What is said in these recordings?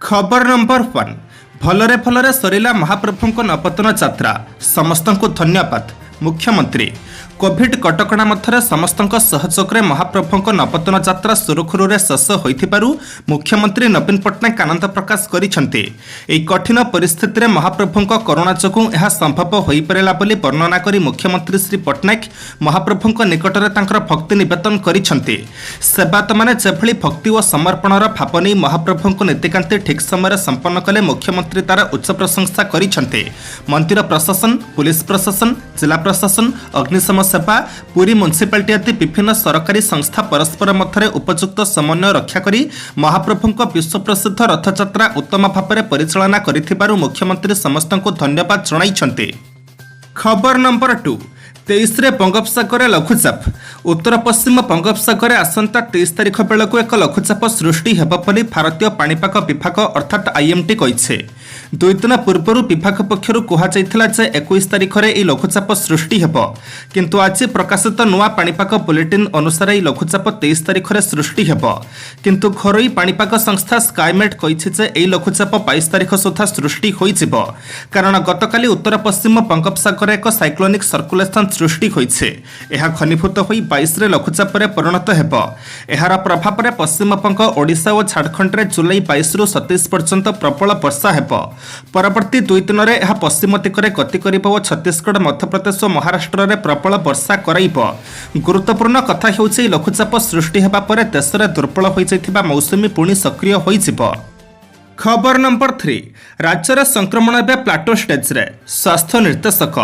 खबर नंबर 1 भलरे भलरे सरिला महाप्रभुଙ୍କ नपतन यात्रा समस्तଙ୍କୁ धन्यवाद। मुख्यमंत्री कोविड कटकणा मध्य समस्त सहयोगे महाप्रभुଙ୍କ नपतन यात्रा सुरखुर शेष होइथिबारु मुख्यमंत्री नवीन पट्टनायक आनंद प्रकाश करिसेंति। एई कठिन परिस्थिति में महाप्रभुଙ୍କ करुणा जोगु यह संभव होई परिला बोली वर्णना करी मुख्यमंत्री श्री पट्टनायक महाप्रभुଙ୍କ निकटरे तांकर भक्ति निवेदन करिसेंति। सेवायत माने जेभली भक्ति और समर्पणर भाव नहीं महाप्रभुଙ୍କ नीतिकांति ठीक समय संपन्न कले मुख्यमंत्री तार उच्च प्रशंसा करिसेंति। मंदिर प्रशासन, पुलिस प्रशासन, जिला प्रशासन, अग्निशम सेवा, पुरी म्युनिसिपालिटी आदि विभिन्न सरकारी संस्था परस्पर मध्य उपयुक्त समन्वय रक्षा करी महाप्रभुଙ୍କ विश्व प्रसिद्ध रथयात्रा उत्तम भाव में परिचालना करिथिबारु मुख्यमंत्री समस्तଙ୍କୁ धन्यवाद जणाइछन्ति। खबर नंबर 2 23 बंगोपसागर लघुचाप उत्तर पश्चिम बंगोपसागर आसंता 23 तारिख बेलू एक लघुचाप सृष्टि हेब बोली भारतीय पाणीपाग विभाग अर्थात आईएमटी कहिছে। 2 दिन पूर्व विभाग पक्षर कहुला 21 तारिख में यह लघुचाप सृष्टि हेब, किंतु आज प्रकाशित नुआ पाणीपाग बुलेटिन अनुसार यह लघुचाप 23 तारिख में सृष्टि हेब, किंतु घरोई पाणीपाग संस्था स्काईमेट कहिছে यह लघुचाप 22 तारिख सुधा सृष्टि होइजिब, कारण गतकाली उत्तर पश्चिम बंगोपसागर एक साइक्लोनिक सर्कुलेशन सृष्टि होइছে। यह घनीभूत हो 22 लघुचाप परिणत हेब। एहार प्रभाव में पश्चिमबंग, ओडिशा और झारखंड में जुलाई 22 रु 27 पर्यंत प्रबल वर्षा हेब। परवर्ती 2 दिन में यह पश्चिम दिगरे गति करिब और छत्तीसगढ़, मध्यप्रदेश और महाराष्ट्र में प्रबल वर्षा कराइब। गुरुत्वपूर्ण कथा हेउछि लघुचाप सृष्टि हेबा परे देश में दुर्बल हो जाइथिबा मौसुमी पुणी सक्रिय होइजिब। खबर नंबर 3 राज्यर संक्रमण एवं प्लाटो स्टेज रे स्वास्थ्य निर्देशक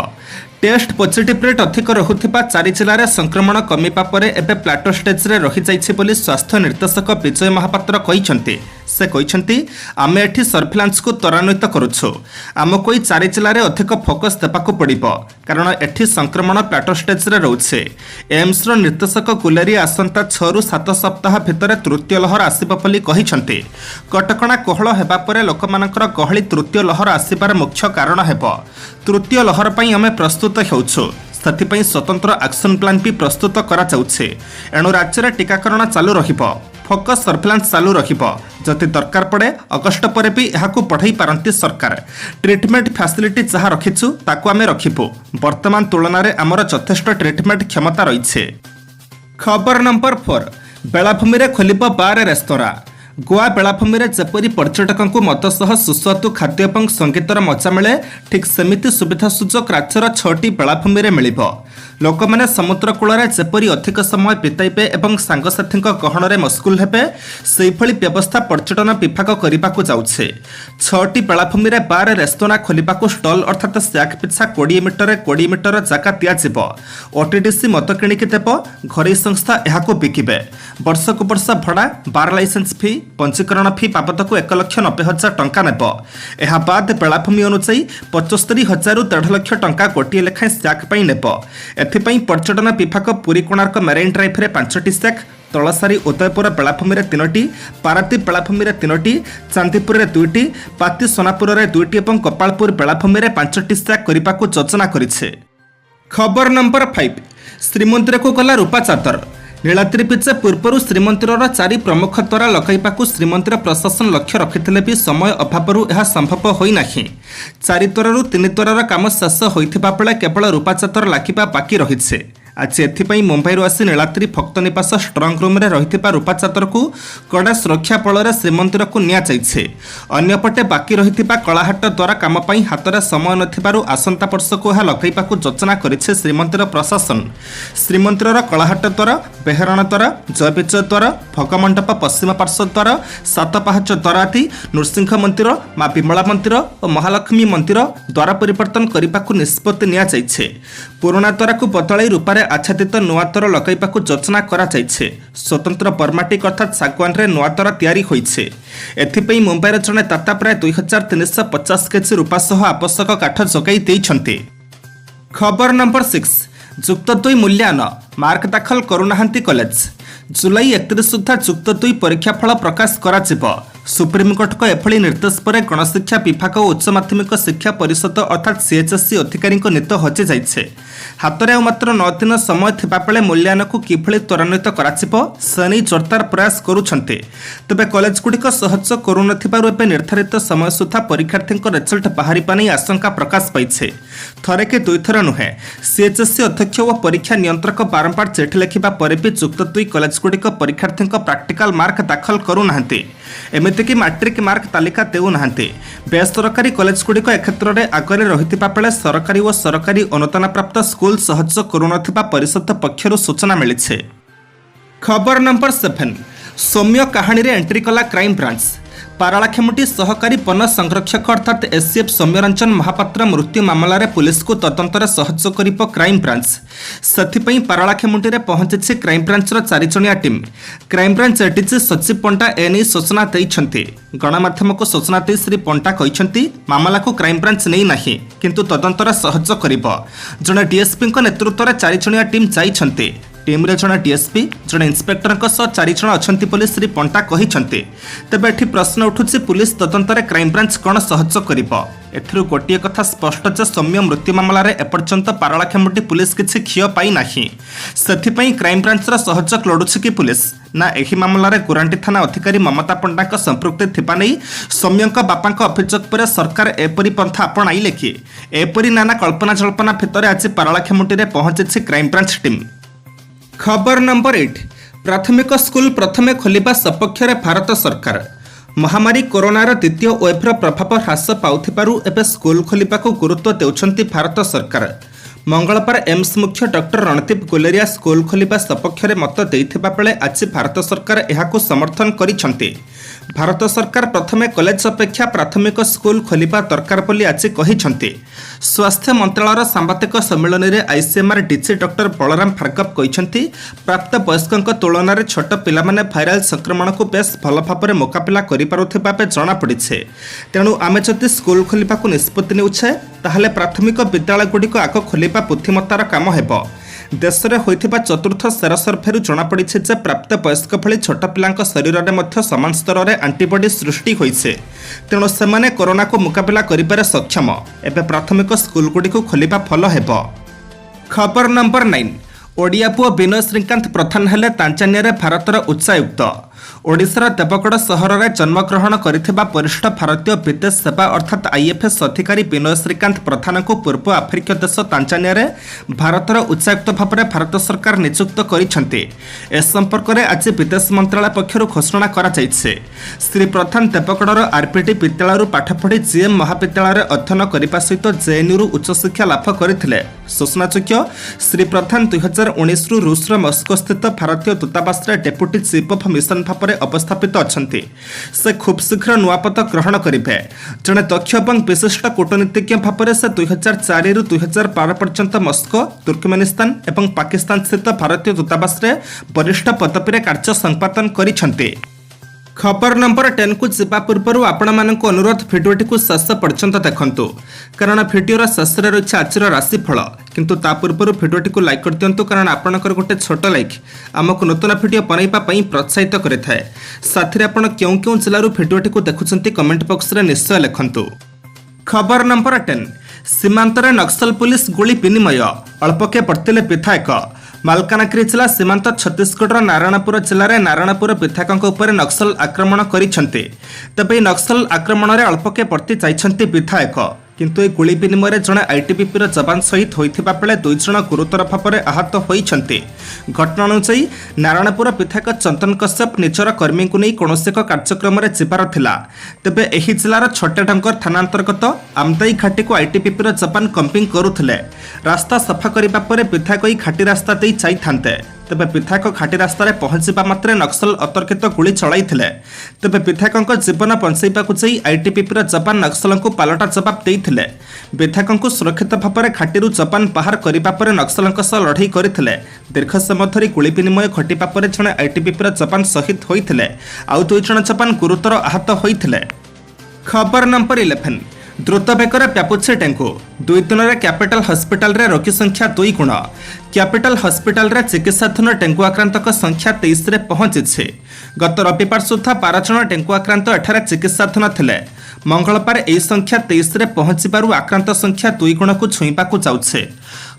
टेस्ट पॉजिटिव रेट अधिक रहुथिबा 4 जिले में संक्रमण कमिबा परे एबे प्लाटो स्टेज रे रहि जाइछि बोली स्वास्थ्य निर्देशक विजय महापात्र कहिसेंति। से कहिसेंति आमे एठी सर्विलांस को त्वरान्वित करूछु। आमको 4 जिले में अधिक फोकस देबाकू पड़िबो कारण एठी संक्रमण प्लाटो स्टेज रे रहउछे। एम्स रो निर्देशक गुलेरी आसंता 6 रु 7 सप्ताह भितर तृतीय लहर आसीबो बोली कहिसेंति। कटकणा कोहळ हेबा परे लोकमानकर गहली तृतीय लहर आसीबार मुख्य कारण हेबो। तृतीय लहर पई आमे प्रस्तुत हेउछु, ସେଥିପାଇଁ स्वतंत्र एक्शन प्लान भी प्रस्तुत करा जाउछे। एणु राज्य में टीकाकरण चालू रहिबो, फोकस सर्विलांस चालू रहिबो। जदि दरकार पड़े अगस्ट पर भी यहाकू पढ़ाई पारंती सरकार। ट्रिटमेंट फैसिलिटी जहाँ रखिछु ताकू आमे रखिबो। वर्तमान तुलन में आमर यथेष्ट ट्रिटमेंट क्षमता रही। खबर नंबर 4 बेलाभूमि रे खोलिबो बार रेस्तोरां। गोवा बेलाभूमि रे जेपरी पर्यटकों को मद सह सुस्वादु खाद्य और संगीतर मजा मिले, ठीक सेमिति सुविधा सुजोग राज्यर 6टी बेलाभूमि रे मिलिबो। लोक मैंने समुद्र कूल जेपरी अधिक समय बिताइबे और सांगसाथी गहन में मस्कुल हेबे, से भली व्यवस्था पर्यटन विभाग करने को जाउछे। 6टी बेलाभूमि रे बार रेस्तोरां खोलिबाकू स्टल अर्थात सैक पिछा 20 मीटर जगह दियाजिबो। ओटीडीसी मद किणिकी देबो, घरोई संस्था एहाकू बिकिबे। वर्षकू वर्ष भड़ा, बार लाइसेंस फी, पंजीकरण फी बाबदकू 1,90,000 टंका नेब। एहा बाद बेलाभूमि अनुसार 75,000 रु 1.5 लाख टंका गोटे लेखाएं सैक पई नेब। एथिपई पर्यटन विभाग पुरी कोणार्क मेराइन ड्राइव रे 5टी सैक, तलसारी उदयपुर बेलाभूमि रे 3टी, पारादीप बेलाभूमि रे 3टी, चांदीपुर रे 2टी, पाती सोनापुर रे 2टी और गोपालपुर बेलाभूमि रे 5टी सैक करने योजना करिछे। खबर नंबर 5 श्रीमंदिर को गला रूपा चादर। नीलाद्रि बीच पूर्व श्रीमंदिर 4 प्रमुख द्वारा लगाइबाकू श्रीमंदिर प्रशासन लक्ष्य रखिथिले भी समय अभाव यह संभव होईना। 4 द्वार 3 द्वार काम शेष होइथिबा बेले केवल रूपा चादर लागिबा बाकी रहिछे। आज एथिपाई मुंबई आसी नीलाद्रि भक्त निवास स्ट्रंग रूम रे रहिथिबा रूपा चादर को कड़ा सुरक्षा बल श्रीमंदिर को निया जाइछे। अन्यपटे बाकी रहिथिबा कलाहाट द्वारा काम पई हातरे समय नथिबारु आसंता वर्ष को यह लगाइबाकू योजना करिछे श्रीमंदिर प्रशासन। श्रीमंदिर कलाहाट द्वारा, बेहरण द्वारा, जयविजय द्वारा, भगमंडप पश्चिम पार्श्व द्वारा, सातपाहाच द्वारा आदि नृसिंह मंदिर, माँ विमला मंदिर और महालक्ष्मी मंदिर द्वारा परिवर्तन करने निष्पत्ति निया जाइछे। पुराणा द्वारा को बदलाई रूपारे आच्छादित नुआ द्वार लगाइबाकू योजना करा जाइछे। स्वतंत्र बर्माटिक अर्थात सागवान रे नुआ द्वार तैयारी होइछे। एथिपई मुंबईर जने दाता प्राय 2350 केजी रूपा सह आवश्यक काठ जगाई देइछन्ते। खबर नंबर 6 जुक्त 2 मूल्यायन मार्क दाखल करुनाहांती कॉलेज। जुलाई 31 सुधा जुक्त 2 परीक्षा फल प्रकाश करा जिवो। सुप्रीमकोर्ट को एभली निर्देश पर गणशिक्षा विभाग और उच्च माध्यमिक शिक्षा परिषद अर्थात सीएचएससी अधिकारी नित हजि जाइछे। हाथ में मात्र 9 दिन समय थिबा बेले मूल्यांकन को किभली त्वरान्वित कराजिबो से जोरदार प्रयास करुछन्ते। तबे कॉलेज गुड़िक सहज करुनथिबारु एबे निर्धारित समय सुधा परीक्षार्थी रिजल्ट बाहरी नहीं आशंका प्रकाश पाइछे। थरे कि दुई थर नुहे सीएचएससी अध्यक्ष और परीक्षा नियंत्रक बारंबार चिठी लिखिबा परे भी जुक्त 2 कॉलेज गुड़िक परीक्षार्थी प्राक्टिकल मार्क दाखल करुनाहांती। एमितिक मैट्रिक मार्क तालिका देउना। बेसरकारी कॉलेज गुड़िक ए क्षेत्र में आगे रही बेले सरकारी और सरकारी अनुदान प्राप्त स्कूल सहज करुनथिबा परिषद पक्षर सूचना मिली। खबर नंबर 7 सौम्य कहानी रे एंट्री कला क्राइम ब्रांच। पारालाखेमुटी सहकारी वन संरक्षक अर्थात एससीएफ सौम्यरंजन महापात्र मृत्यु मामला रे पुलिस को तदंतर सहयोग करिब क्राइम ब्रांच। सेथिपई पारालाखेमुटी रे पहुंची क्राइम ब्रांचर 4 जणिया टीम। क्राइम ब्रांच एडीसी सचिव पंटा एने सूचना दैछन्ति। गणमाध्यम को सूचना दे श्री पंटा कहिसन्ति मामला को क्राइम ब्रांच नै नाही किंतु तदंतर सहयोग करिब। जणे डीएसपी को नेतृत्व रे 4 जणिया टीम जाइछन्ति। टीम रे जଣେ डीएसपी जणେ इंस्पेक्टर सह 4 जण अछन्ति पुलिस श्री पंटा कहिसन्ति। तबे एठी प्रश्न उठुछि पुलिस तदंतर क्राइम ब्रांच कोन सहयोग करिबो। एथिरु गोटिए कथा स्पष्ट जे सौम्य मृत्यु मामला रे एपर्यंत पारालाखेमुटी पुलिस किछि खियो पाई नाही। सेथिपई क्राइम ब्रांच रा सहयोग लोडुछि कि पुलिस ना एही मामला रे गुरांटी थाना अधिकारी ममता पंडा का संपृक्ति थिबा नै सौम्यंक बापांक अभियोग पर सरकार एपरि पंथा अपनाइले कि एपरि नाना कल्पना जल्पना भितर आज पारालाखेमुटी रे पहुंची क्राइम ब्रांच टीम। खबर नंबर 8 प्राथमिक स्कूल प्रथमे खोलिबा सपक्ष रे भारत सरकार। महामारी कोरोनार द्वितीय वेव्र प्रभाव ह्रास पाउथिबारु एबे स्कूल खोलिबा को गुरुत्व देउछन्ति भारत सरकार। मंगलवार एम्स मुख्य डॉक्टर रणदीप गुलेरिया स्कूल खोलिबा सपक्ष रे मत देइथिबा बेले आज भारत सरकार एहाको समर्थन करिसन्ति। भारत सरकार प्रथमे कॉलेज अपेक्षा प्राथमिक स्कूल खोलिबा दरकार बोली आज कहिसन्ति। स्वास्थ्य मंत्रालयर सांबादिक सम्मेलन में ICMR DC doctor Balram Bhargava कहिसन्ति प्राप्त वयस्कों तुलन में छोट पिलामाने भाइराल संक्रमण को बेस भल भाव में मुकाबिला करिपारुथिबा बे जଣା पड़िछे। तेणु आमे जदि स्कूल खोलिबा को निष्पत्ति नेउछे ताहाले प्राथमिक विद्यालय गुड़िक आग खोलिबा बुद्धिमत्तार काम हेबो। देश में होइथिबा चतुर्थ सेरो सर्भेरु जଣା पड़िछे जे प्राप्त वयस्क भली छोट पिलांक शरीर में मध्य समान स्तर में आंटीबॉडी सृष्टि होइछे। तेणु सेमाने कोरोना को मुकाबिला करिबारे सक्षम। एबे प्राथमिक स्कूल गुड़िक खोलिबा फल हेबो। खबर नंबर 9 ओडिया पुओ विनय श्रीकांत प्रधान हेले तांजानिया रे भारतर उच्चायुक्त। ओडिशार देवगढ़ सहर में जन्मग्रहण करिथिबा वरिष्ठ भारतीय विदेश सेवा अर्थात आईएफएस अधिकारी विनय श्रीकांत प्रधान को पूर्व आफ्रिकीय देश तांजानिया रे भारतर उच्चायुक्त भाव में भारत सरकार नियुक्त करिसेंति। ए संपर्क में आज विदेश मंत्रालय पक्षर घोषणा करा जायछे। श्री प्रधान देवगढ़ आरपीटी विद्यालय पाठ पढ़ी जीएम महाविद्यालय अध्ययन करने सहित जेएनयू उच्च शिक्षा लाभ करथिले। सूचनायोग्य श्री प्रधान 2019 रूस मस्को स्थित भारतीय दूतावास डेप्यूटी चीफ ऑफ मिशन भाव अवस्थापित अछंती। से खूब शीघ्र नुआ पद ग्रहण करिवे। जड़े दक्ष और विशिष्ट कूटनीतिज्ञ भाव से 2004 रु 2012 पर्यंत मस्को तुर्कमेनिस्तान और पाकिस्तान स्थित भारतीय दूतावास वरिष्ठ पदवी कार्य संपादन करिसेंति। खबर नंबर 10 को जीवा पूर्व आपण मानक अनुरोध भिडियोटी को शेष पर्यंत देखंतु कारण भिडियोर शेष रही आज राशिफल किंतु ता पूर्व भिडियोटी को लाइक कर दियंतु कारण आपनकर गोटे छोट लाइक आमको नूतन भिडियो बनैबा पई प्रोत्साहित करिथाय। साथी रे आपण केउ केउ जिल्लारू भिडियोटी को देखुचंती कमेंट बॉक्स रे निश्चय लिखंतु। खबर नंबर 10 सीमांतरे नक्सल पुलिस गोली विनिमय अल्पके पड़तिले विधायक। मालकानगिरी जिला सीमांत छत्तीसगढ़ नारायणपुर जिले में नारायणपुर विधायकों उपर नक्सल आक्रमण करिसेंति। तबे नक्सल आक्रमण में अल्पके पड़ती जाइछन्ति विधायक किंतु ए गोली विनिमय जड़े आईटीबीपी जवान शहीद होइथिबा बेले 2 जण गुरुतर भाव में आहत होइछन्ति। घटना अनुसार नारायणपुर विधायक चंदन कश्यप निजर कर्मी को नहीं कौन एक कार्यक्रम में जीवार थिला। तेबे एही जिलार छोटे डंगर थाना अंतर्गत आमदाई घाटी को आईटीबीपी जवान कंपिंग करुथिले। रास्ता सफा करिबा परे विधायक ई घाटी रास्ता दे जाइथान्ते। तेबे विधायक घाटी रास्तार पहुंचवा मात्रे नक्सल अतर्कित गुली चलाइथिले। तेबे विधायक जीवन बंचाइबाकु जाई आईटीबीपी जवान नक्सल को पालटा जवाब देइथिले। विधायक सुरक्षित भाव में घाटी जवान बाहर करने पर नक्सल लड़ाई करते। दीर्घ समय धरी गुली विनिमय घटा पर जड़े आईटीबीपी जवान शहीद होते आउ 2 जण जवान गुरुतर आहत होते। खबर नंबर 11 द्रुत बेगर व्यापुचे डेंगू 2 दिन में कैपिटल हॉस्पिटल रे रोगी संख्या 2 गुण। कैपिटल हॉस्पिटल रे चिकित्साधीन डेंगू आक्रांतक संख्या 23 रे पहुंची। गत रविवार सुधा 12 जन डेंगू आक्रांत एठारे चिकित्साधीन थिले। मंगलवार यह संख्या 23 रे पहुंचबारु आक्रांत संख्या 2 गुण को छुईबाकू जाउछे।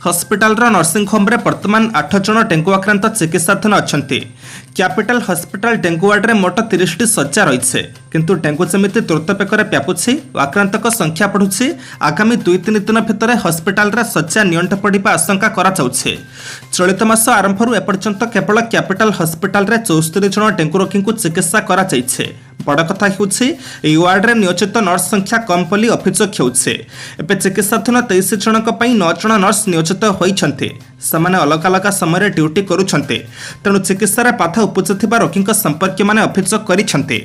हस्पिटाल नर्सिंग होम रे वर्तमान 8 जन डेंगू आक्रांत चिकित्साधीन अछंती। कैपिटल हस्पिटाल डेंगू वार्ड रे मोट 30 टी शଯ୍ୟା रहिछे, किंतु डेंगू जमिति द्रुत बेकर व्यापुछि और आक्रांतक संख्या बढ़ुछि। आगामी 2-3 दिन भितर हस्पिटाल रे शଯ୍ୟା नियंट पड़िबा आशंका करा जाउछे। चलित मास आरंभरू एपर्यंत केवल कैपिटल हस्पिटाल रे 74 जन डेंगू रोगी को चिकित्सा करा जाइछे। बड़ कथा हेउछि एई वार्ड रे नियोजित नर्स संख्या कम बोली अभियोग हेउछि। एबे चिकित्साधीन 23 जनक पई 9 जन नर्स नियोजित होइछन्ते। समाने अलग अलग समय ड्यूटी करूछन्ते, तेणु चिकित्सार बाधा उपजुथिबा रोगीक संपर्क माने अभियोग करिछन्ते।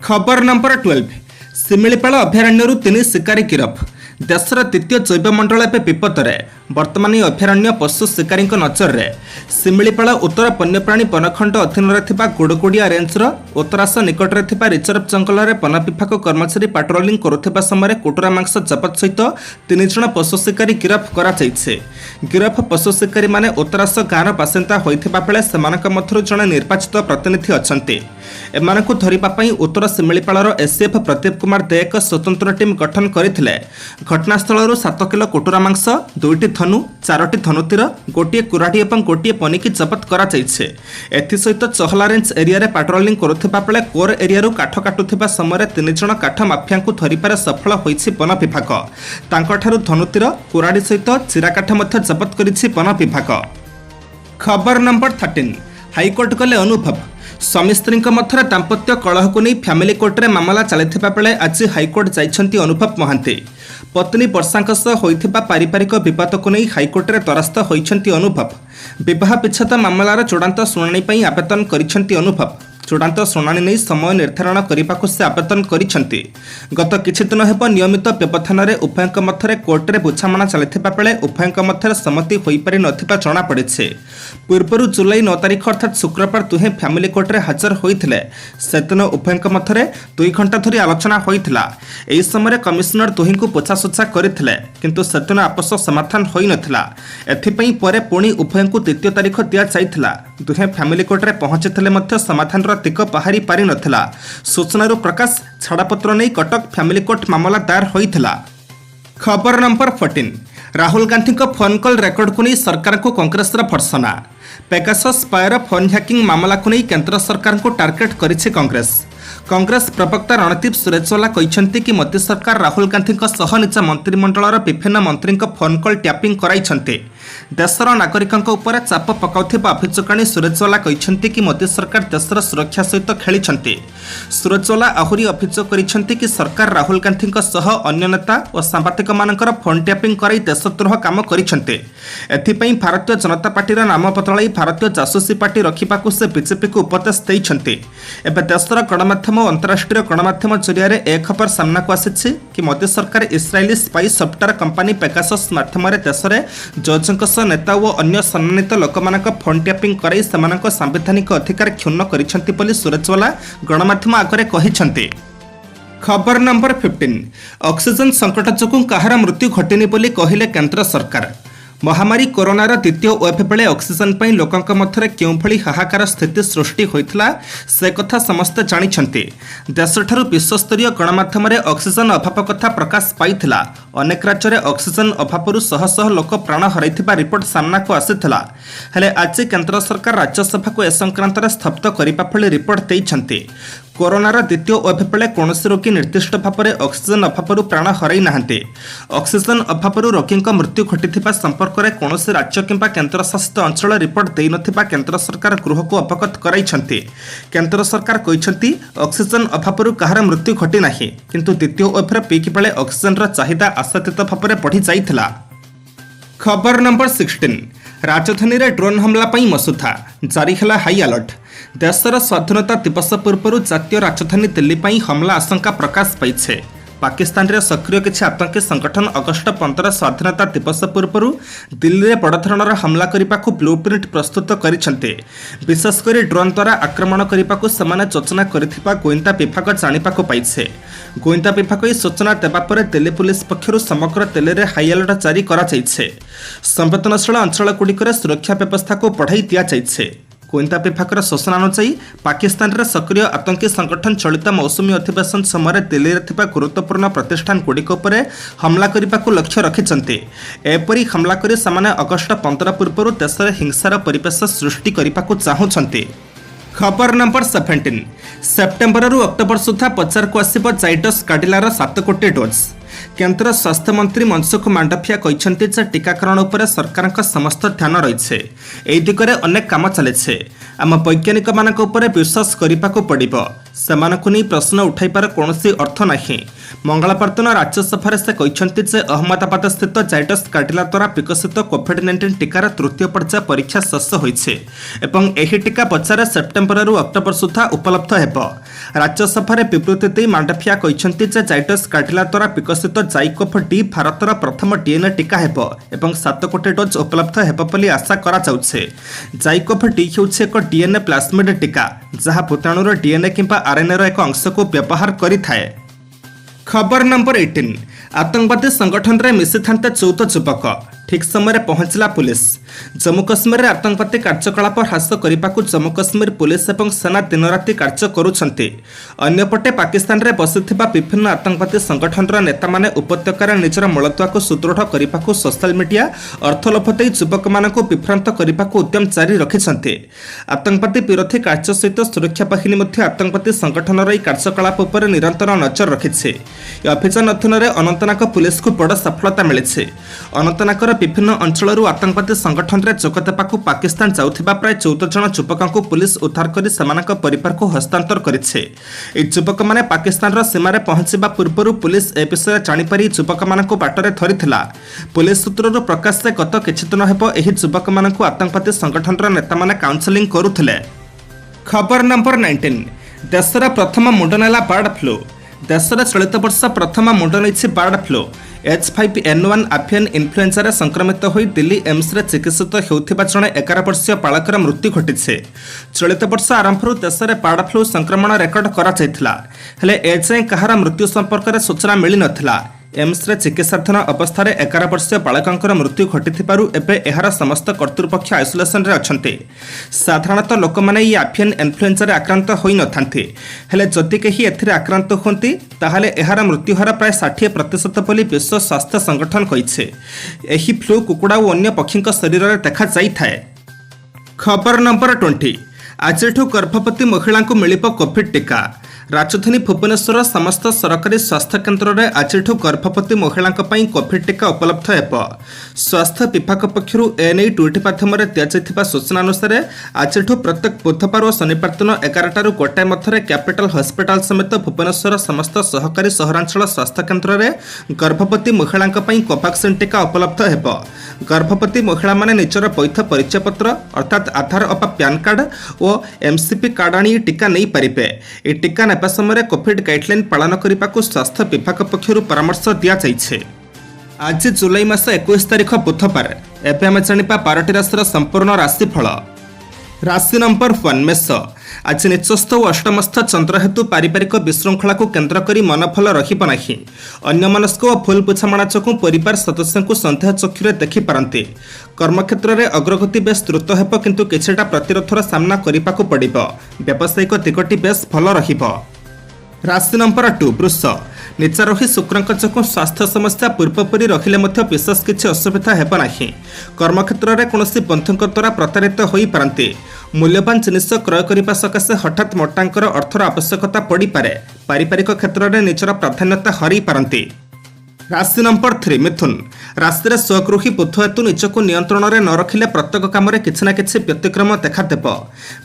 खबर नंबर 12 शिमिलीपाल अभयारण्यरू 3 शिकारी गिरफ। देशर द्वितीय जैवमंडल एवं विपद में वर्तमान अभयारण्य पशु शिकारी नजर में शिमिलीपाल उत्तर वन्यप्राणी वनखंड अधीन गुड़गुड़िया रेंजर उत्तरास निकट में रिजर्व जंगल में वन विभाग कर्मचारी पाट्रोलिंग करुवा समय कुटुरा मांस जबत सहित 3 जन पशु शिकारी गिरफ कर गिरफ पशु शिकारी माने उत्तरास गाँव बासिंदा होता बेले से मध्य जड़े निर्वाचित प्रतिनिधि अच्छा। एमानकु धरिबापई उत्तर शिमिलीपाल एसएफ प्रदीप कुमार दे एक स्वतंत्र टीम गठन करथिले। घटनास्थल 7 किलो कुटुरा मांस 2टी धनु 4टी धनुतीर गोटे कुराढ़ी और गोटे पनिकी जबत करा जाइछे। एथिसहित चहला रेंज एरिया रे पाट्रोलिंग करुथिबा बेले कोर एरिया काठ काटुथिबा समय 3 जन काठ माफिया को धरिबारे सफल होइछि वन विभाग। तांकठारु धनुतीर कुराढ़ी सहित चिराकाठ मध्य जबत करिछि वन विभाग। खबर नंबर 13 हाईकोर्ट गले अनुभव। स्वामी स्त्री मध्य दाम्पत्य कलह को नहीं फैमिली कोर्ट रे मामला चलता बेले आज हाईकोर्ट जाइछन्ती अनुभव महांती। पत्नी वर्षांक सह होइथिबा पारिवारिक विवाद को नहीं हाईकोर्ट रे द्वारस्थ होइछन्ती अनुभव। विवाह विच्छेद मामलार चूड़ांत शुणाणी पई आवेदन करिछन्ती अनुभव। चूड़ांत शुणाणी नहीं समय निर्धारण करने से आवेदन करिछन्ती। गत किछि दिन हेब नियमित व्यवधान रे उभयଙ୍କ मध्य कोर्ट रे बुझामणा चलिथिबा बेले उभयଙ୍କ मध्य सम्मति होई पारि नथिबा जणा पड़िछे। पूर्व जुलाई 9 तारिख अर्थात शुक्रवार दुहे फैमिली कोर्ट रे हाजर होइथिले। सेदिन उभयଙ୍କ मध्य 2 घंटा धरी आलोचना होइथिला। एही समय कमिशनर दुहिंकु पोछासोछा करथिले, किंतु सेदिन आपस समाधान होई नथिला। एथिपई परे पुणी उभयंकु 3 तारिख दिया जाइथिला। दुहे फैमिली कोर्ट रे पहुंचिथिले मध्य समाधान तिक बाहरी पारि नथिला। सूचनारू प्रकाश छाड़पत्र नहीं कटक फैमिली कोर्ट मामला दायर होइथिला। खबर नंबर 14 राहुल गांधी को फोन कॉल रेकर्ड को नहीं सरकार को कांग्रेस भर्सना। पेगासस स्पायर फोन हैकिंग मामला को नहीं केंद्र सरकार को टार्गेट करिछि कांग्रेस। कांग्रेस प्रवक्ता रणदीप सुरजेवाला कहते कि मोदी सरकार राहुल गांधी सह निज मंत्रिमंडल विभिन्न मंत्री फोन कॉल टैपिंग कराइछन्ते। देशर नागरिकों उपर चाप पकाउथिबा अभियोग आनी सुरजेवाला कहते कि मोदी सरकार देशर सुरक्षा सहित खेलिछन्ते। सुरजेवाला आहुरी अभियोग करिछन्ते कि सरकार राहुल गांधी सह अन्य नेता और सांबादिक मानकर फोन टैपिंग कराई देशद्रोह काम करिछन्ते। एथिपई भारतीय जनता पार्टीर नाम बदलाई भारतीय जासूसी पार्टी रखिबाकू से बीजेपी को उपदेश दैछन्ते। एबे देशर गणमाध्यम अंतरराष्ट्रीय गणमाध्यम जरिया एक खबर सामना को आसी कि मोदी सरकार इस्राएली स्पाई सफ्टवेयर कंपनी पेगासस माध्यम देश में जजों नेता और अन्य सम्मानित लोक फोन टैपिंग कराई सेमानक संवैधानिक अधिकार क्षुण्ण करिसेंति बोली सुरजेवाला गणमाध्यम आगे कहिसेंति। खबर नंबर 15 ऑक्सीजन संकट जोगुं कहार मृत्यु घटिनी बोली कहिले केंद्र सरकार। महामारी कोरोनार द्वितीय वेव बेले ऑक्सीजन पई लोकंक मध्य क्यों भली हाहाकार स्थिति सृष्टि होइथिला से कथा समस्ते जानिछन्ति। देशठारु विश्वस्तरीय गणमाध्यम ऑक्सीजन अभाव कथा प्रकाश पाइथिला। अनेक राज्य में ऑक्सीजन अभाव शह शह लोक प्राण हराइथिबा रिपोर्ट सामना को आसिथिला। हेले आज केंद्र सरकार राज्यसभा को ए संक्रांत स्तब्ध करबा भली रिपोर्ट दैछन्ति। कोरोनार द्वितीय वेव बेले कौनसी रोगी निर्दिष्ट भाव में ऑक्सीजन अभाव प्राण हराई नाहांती। ऑक्सीजन अभाव रोगी मृत्यु घटिथिबा संपर्क में कौनसी राज्य किंबा केंद्र शासित अंचल रिपोर्ट देई नथिबा केंद्र सरकार गृह को अवगत कराइछन्ति। केंद्र सरकार कहिछन्ति ऑक्सीजन अभाव कहार मृत्यु घटी नाही, किंतु द्वितीय वेव्र पीक बेले ऑक्सीजन चाहिदा आशातीत भाव में बढ़ी जाइथिला। खबर नंबर 16 राजधानी रे ड्रोन हमला पई मसुधा जारी हला हाई अलर्ट। देशर स्वाधीनता दिवस पूर्व जातीय राजधानी दिल्ली पई हमला आशंका प्रकाश पाइछे। पाकिस्तान रे सक्रिय किछि आतंकी संगठन अगस्ट 15 स्वाधीनता दिवस पूर्व दिल्ली में बड़ धरणर हमला करने ब्लूप्रिंट प्रस्तुत करिसेंते। विशेषकर ड्रोन द्वारा आक्रमण करने से योजना करिथिबा गोइंदा विभाग जानिबाकू पाइछे। गोइंदा विभाग यह सूचना देवा पर दिल्ली पुलिस पक्षर समग्र दिल्ली में हाई अलर्ट जारी करा जाइछे। संवेदनशील अंचल गुड़िकर सुरक्षा व्यवस्था को बढ़ाई दिया जाइछे। गोइंदा विभाग सूचना अनुसार पाकिस्तान रे सक्रिय आतंकी संगठन चलित मौसुमी अधिवेशन समय दिल्ली में थिबा गुरुत्वपूर्ण प्रतिष्ठान गुड़िक उपर हमला करने को लक्ष्य रखिंट एपरी हमला कर से अगस्ट 15 पूर्व देश में हिंसार परिवेश सृष्टि करने को चाहते। खबर नंबर 17 सेप्टेम्बर रु अक्टोबर सुधा प्रचार को आसिब जाइडस काडिलार 7 कोटी डोज। केंद्र स्वास्थ्य मंत्री मनसुख मांडविया कहते टीकाकरण उपर सरकार समस्त ध्यान रही है। दिगरे अनेक काम चली आम वैज्ञानिक मान विश्वास करने को पड़ो से प्रश्न उठाइबार कौन अर्थ नहीं। मंगलवार दिन राज्यसभा से कहते अहमदाबाद स्थित जाइडस काडिला द्वारा विकसित कोविड-19 टीकार तृतीय पर्याय परीक्षा शेष होती टीका बजार सेप्टेम्बर रु अक्टोबर सुधा उपलब्ध हो। राज्यसभा विवृत्ति दे मांडविया कहते जाइडस काडिला द्वारा विकसित जाइकोभ डी भारतर प्रथम डीएनए टीका हेबो एवं 7 कोटी डोज उपलब्ध हेबो बोली आशा करा जाउछे। जाइकोभ डी हेउछे एक डीएनए प्लाज्मिड टीका जहाँ भूताणुर डीएनए किंबा आरएनए एक अंश को व्यवहार करिथाए। खबर नंबर 18 आतंकवादी संगठन रे मिसी था 14 युवक ठीक समय पहुंचला पुलिस। जम्मू कश्मीर में आतंकवादी कार्यकलाप ह्रास करने को जम्मू कश्मीर पुलिस और सेना दिन राति कार्य करुछंती। अन्यपटे पाकिस्तान रे बसिथिबा विभिन्न आतंकवादी संगठन नेता माने उपत्यकार निजर मूलदुआ को सुदृढ़ करने को सोशल मीडिया अर्थलोभ दे युवक मानक विभ्रांत करने को उद्यम जारी रखिछंती। आतंकवादी विरोधी कार्य सहित सुरक्षा बाहिनी आतंकवादी संगठन कार्यकलाप उपर निरंतर नजर रखिছে। अभियान अधीन अनंतनाग पुलिस को बड़ सफलता मिली। अनंतनागर विभिन्न अंचल आतंकवादी संगठन में जोग देवाक पाकिस्तान जाउथिबा प्राय 14 जन युवक को पुलिस उद्धार कर सेमानक परिवार को हस्तांतर करिছে। युवक माने पाकिस्तान सीमार पहुंचवा पूर्व पुलिस ए विषय जापर युवक मानक बाटर धरिथिला। पुलिस सूत्रରୁ प्रकाश से गत किछि दिन हेब एही युवक मानक आतंकवादी संगठन नेता माने काउंसलिंग करुथिले। खबर नंबर 19 देशर प्रथम मुंड नेला बर्ड फ्लू। देशर चलित वर्ष प्रथम मुंड नहीं bird flu. H5N1 avian influenza संक्रमित हो दिल्ली एम्स रे चिकित्सित होउथिबा जणे 11 वर्षीय बालकर मृत्यु घटिছে। चलित वर्ष आरंभ देश में बर्ड फ्लू संक्रमण रेकर्ड करा जायथिला हेले एजाए कहार मृत्यु संपर्क में सूचना मिली नथिला। एम्स रे चिकित्साधीन अवस्था 11 वर्षीय बालकर मृत्यु घटिथिबारु एबे एहार समस्त कर्तृपक्ष आइसोलेशन रे अछंती। साधारणतः लोक माने ई एवियन इन्फ्लुएंजा रे आक्रांत होई नथांती हेले जदि केही एथिरे आक्रांत होंती ताहाले एहार मृत्यु हार प्राय 60% बोली विश्व स्वास्थ्य संगठन कहिছে। एही फ्लू कुकुड़ा और अन्य पक्षीक शरीर में देखा जाइथाए। खबर नंबर 20 आजिठू गर्भवती महिला को मिलिब कोविड टीका। राजधानी भुवनेश्वर समस्त सरकारी स्वास्थ्य केन्द्र में आजिठू गर्भवती महिला कोविड टीका उपलब्ध हो। स्वास्थ्य विभाग पक्षर एने ट्विट माध्यम दिया सूचना अनुसार आजिठू प्रत्येक बुधवार और शनिवार दिन 11 ରୁ 1 मध्य कैपिटल हॉस्पिटल समेत भुवनेश्वर समस्त सहकारी सहरांचल स्वास्थ्य केन्द्र में गर्भवती महिला कोवैक्सीन टीका उपलब्ध हो। गर्भवती महिला माने निजर वैध परिचय पत्र अर्थात आधार अथवा पैन कार्ड और एमसीपी कार्ड आनी टीका नहीं पारिबे। ए टीका नेबा समय कोविड गाइडलाइन पालन करने को स्वास्थ्य विभाग पक्षर परामर्श दिया जाइछे। आज जुलाई मास 21 तारिख बुधवार एवं आम जाना 12टी राशि संपूर्ण राशिफल। राशि नंबर 1 मेष। आज निचस्थ और अष्टमस्थ चंद्र हेतु पारिवारिक विशृंखला को केन्द्र कर मन भल रहिब नाही। अन्यमनस्क और भूल बुझामणा जोगु परिवार सदस्यों को संदेह चक्षुरे देखिपारती। कर्मक्षेत्र में अग्रगति बेस द्रुत हेब किंतु किछिटा प्रतिरोधर सामना करने को पड़िब। व्यावसायिक दिगटी बेस भल रहिब। राशि नंबर 2 वृष। निचारोही शुक्रंक जोगु स्वास्थ्य समस्या पूर्वपरी रखिले विशेष किसी असुविधा हेब नाही। कर्मक्षेत्र में कौन बंधुक द्वारा प्रतारित हो पारती। मूल्यवान जिनिस क्रय करने सकाशे हठात मोटांकर अर्थर आवश्यकता पड़ पारे। पारिवारिक क्षेत्र में निजर प्राधान्यता हरई पारती। राशि नंबर 3 मिथुन। राशि स्वगृही बुध हेतु निजक नियंत्रण में न रखिले प्रत्येक काम किसी न किसी व्यतिक्रम देखादेव।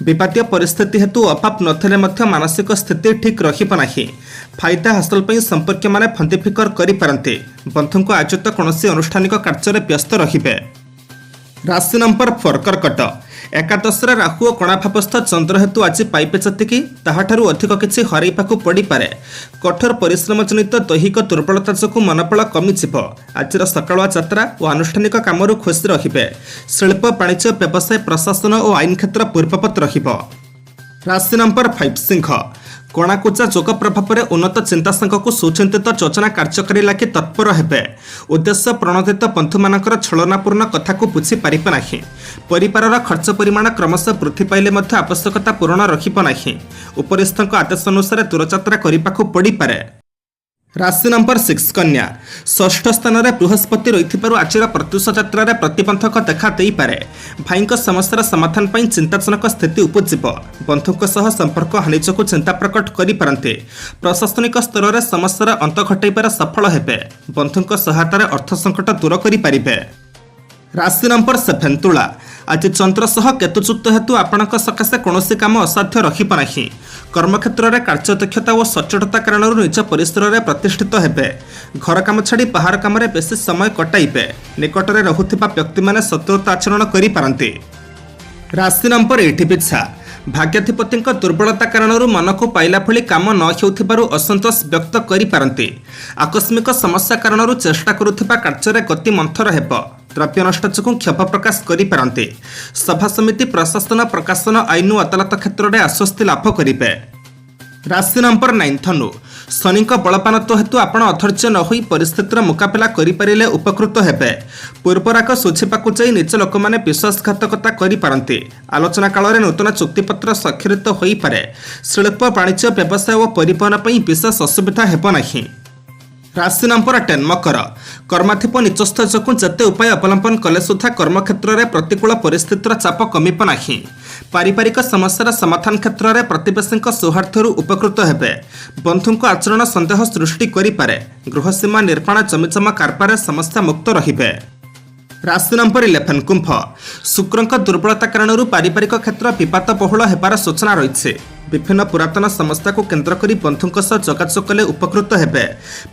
विवादीय परिस्थिति हेतु अभाव नथिले मध्य मानसिक स्थिति ठीक रहिब नाही। फायदा हासिल पर संपर्क माने फंदी फिकर करि पारंते। बंधुक आयोजित कौन अनुष्ठानिक कार्य व्यस्त रहिबे। राशि नंबर 4 कर्कट। एकादश राहु और कणाभावस्थ चंद्र हेतु आज पाइपे जतिकि ताहाठारु अधिक किछि हरैबाकु पड़ी पारे। कठोर परिश्रम जनित दैहिक दुर्बलता जोगु मनोबल कमिजिब। आज सकाळुआ यात्रा और आनुष्ठानिक कामरू खुशी रहिबे। शिल्प वाणिज्य व्यवसाय प्रशासन और आईन क्षेत्र पूर्ववत रहिब। राशि नंबर 5 सिंह। कणाकुचा जोग प्रभाव में उन्नत चिंताशंक को सुचिंतित योजना कार्यकारी लगी तत्पर हेबे। उद्देश्य प्रणोदित बंधु मानकर छलनापूर्ण कथा को बुझी पारिबे नाही। परिवार खर्च परिमाण क्रमशः वृद्धि पाइले मध्य आवश्यकता पूरण रखिब नाही। उपरिस्थक आदेश अनुसार दूरयात्रा करने पड़ी पारे। राशि नंबर 6 कन्या षष्ठ स्थान में बृहस्पति रही आज प्रत्युष यात्रा प्रतिबंधक देखा दे पारे। भाई समस्यार समाधान पर चिंताजनक स्थिति उपजीव। बंधुों सह संपर्क हानि जो चिंता प्रकट करें। प्रशासनिक स्तर में समस्यार अंत घटाइबार सफल हेबे। बंधुों सहायतार अर्थ संकट दूर करें। राशि नंबर 7 तुला आज चंद्र सह केतुयुक्त हेतु आपणक सकाशे कौन काम असाध्य रखिब नाही। कर्मक्षेत्र में कार्यदक्षता और सचोटता कारण निज परिसर में प्रतिष्ठित हेबे। घर काम छाड़ी बाहर काम बेसी समय कटाइबे। निकट में रहुथिबा व्यक्ति माने शत्रुता आचरण करि पारंती। राशि नंबर 8 पिछा भाग्याधिपति दुर्बलता कारण मन को पाइला भली काम न होथिबारु असंतोष व्यक्त करि पारंती। आकस्मिक समस्या कारण चेष्टा करुथिबा कार्य गति मंथर हेब। द्रव्य नष्ट जो क्षोभ प्रकाश करि पारंती। सभा समिति प्रशासन प्रकाशन आईन और अदालत क्षेत्र में आश्वस्ति लाभ करेंगे। राशि नंबर 9 धनु शनि बलपानत्व हेतु आपण अधैर्य न होई परिस्थितिर मुकाबला करिपारिले उपकृत हेबे। पूर्वराक सुझिबाकु जाई निज लोक माने विश्वासघातकता करि पारंती। आलोचना काल में नूतन चुक्तिपत्र स्वाक्षरित होई पारे। शिल्प वाणिज्य व्यवसाय और परिवहन पर विशेष असुविधा हेब नाही। राशि नंबर 10 मकर कर्माधिप निचस्थ जो जते उपाय अवलंबन कले सुधा कर्मक्षेत्र में प्रतिकूल परिस्थितिर चाप कमिब नाही। पारिवारिक समस्यार समाधान क्षेत्र में प्रतिवेशी सौहार्द्य उपकृत हेबे। बंधु आचरण संदेह सृष्टि करिपारे। गृहसीमा निर्माण जमिजमा कारबार समस्या मुक्त रहिबे। राशि नंबर 11 कुंभ शुक्रक दुर्बलता कारण पारिवारिक क्षेत्र विवाद बहुल हेबार सूचना रही। विभिन्न पुरातन समस्या को केन्द्र कर बंधुों सह जोगाजोग कले उपकृत हेबे।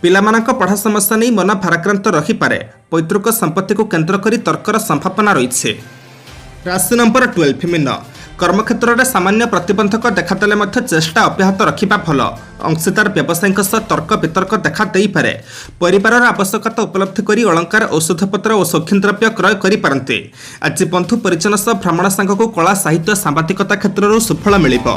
पिलामानक पढ़ा समस्या नहीं मन भाराक्रांत रही पारे। पैतृक संपत्ति को केन्द्र कर तर्कर संभावना रही। राशि नंबर 12 मीन कर्मक्षेत्र में सामान्य प्रतिबंधक देखादेले मध्य चेष्टा अब्याहत रखिबा भल। अंशीदार व्यवसायी सह तर्क वितर्क देखा दे पारे। परिवार आवश्यकता उपलब्धि करी अलंकार औषधपत्र और शौखीन द्रव्य क्रय करि पारंती। आज बंधु परिजन सह भ्रमण सांग को कला साहित्य सांबादिकता क्षेत्र सुफल मिलिब।